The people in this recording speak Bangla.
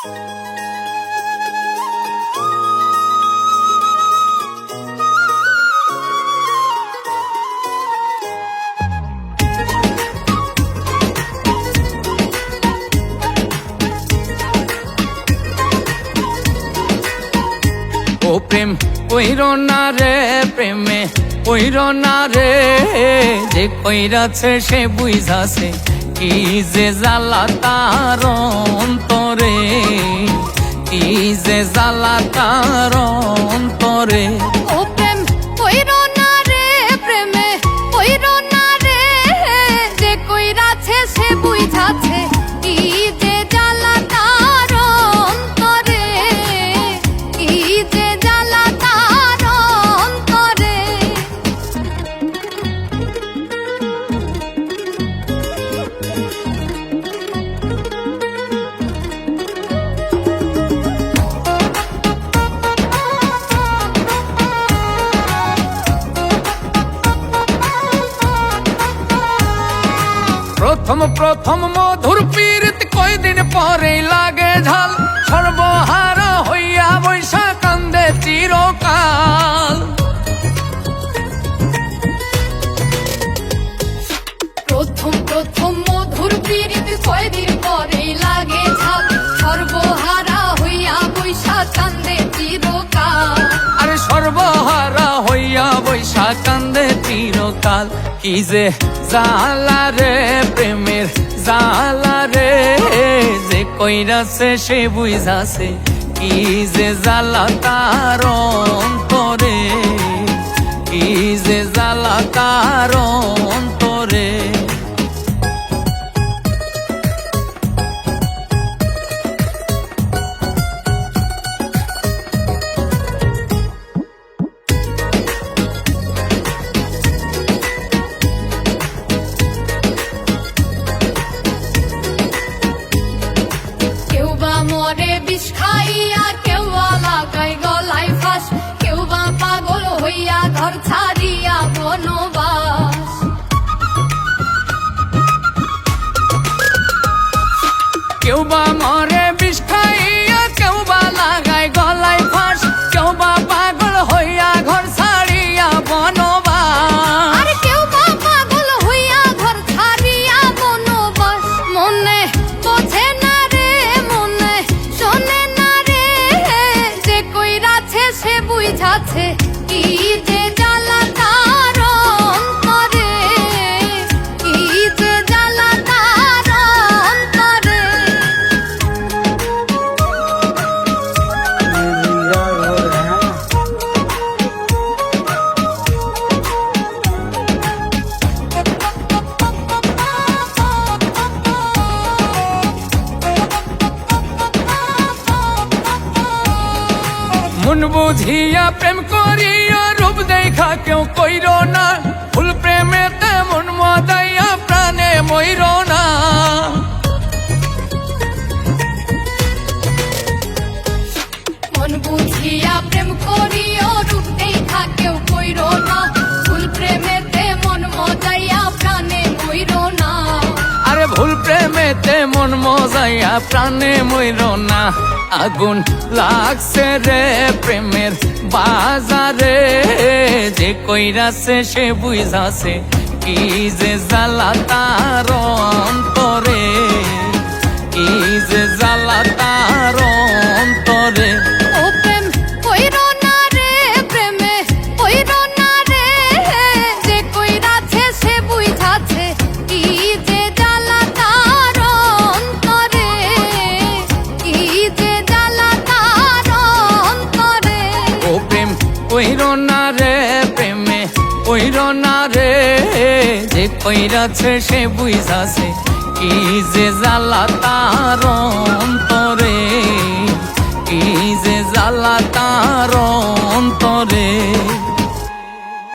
ও প্রেম কইরো না রে, প্রেমে কইরো না রে, যে কইরাছে সে বুঝাছে কি যে জ্বালা তার অন্তরে, কি যে জ্বালা তার অন্তরে। ও প্রেম কইরো না রে, প্রেমে কইরো না রে, যে কইরাছে সে বুঝাছে কি যে জ্বালা তার অন্তরে, কি যে জ্বালা তার অন্তরে। প্রথম প্রথম মধুর পীড়িত কয়দিন পরে লাগে ঝাল, সর্বহারা হইয়া বৈশা কান্দে চিরকাল। প্রথম প্রথম মধুর পীড়িত কয়দিন পরে লাগে ঝাল, সর্বহারা হইয়া বৈশা কান্দে চিরকাল। আরে সর্বহারা হইয়া বৈশা কান্দে চিরকাল। কি যে জ্বালা রে, প্রেমের জ্বালা রে, যে কইরাছে সে বুঝাছে কি যে জ্বালা তার অন্তরে, কি যে জ্বালা তার অন্তরে। কেউ বা মরে বিষ খাইয়া, কেউ বা লাগাই গলায় ফাঁস, কেউ বা পাগল হইয়া ঘর ছাড়িয়া বনবাস। কেউ বা মরে বিষ খাইয়া, কেউ বা লাগায় গলায় ফাঁস, কেউ বা পাগল হইয়া ঘর ছাড়িয়া বনবাস। আর কেউ বা পাগল হইয়া ঘর ছাড়িয়া বনবাস। মনে বোঝে না রে, মনে শোনে না রে, যে কইরাছে সে বুঝাছে কি যে জ্বালা তার অন্তরে, কি যে জ্বালা তার অন্তরে। মন বুঝিয়া প্রেম করিয়া রূপ দেখা কেউ কইর না, ফুল প্রেমেতে মন মদাইয়া প্রাণে মইর না। মন বুঝিয়া প্রেম করিও, রূপ দেখা কেউ কইরো না, ফুল প্রেমেতে মন মজাইয়া প্রাণে মইর না। আরে ভুল প্রেমেতে মন মজাইয়া প্রাণে মইর না। আগুন লাগছে রে প্রেমের বাজারে, যে কইরাছে সে বুঝাছে কি যে জ্বালা তার অন্তরে, কি যে জ্বালা তার অন্তরে। ও প্রেম কইরো না রে, প্রেমে কইরো না রে, যে কইরাছে সে বুঝাছে কি যে জ্বালা তার অন্তরে, কি যে জ্বালা তার অন্তরে। ও প্রেম কইর না রে, প্রেমে কইর না রে, যে কইরাছে সে বুঝাছে কি যে জ্বালা তার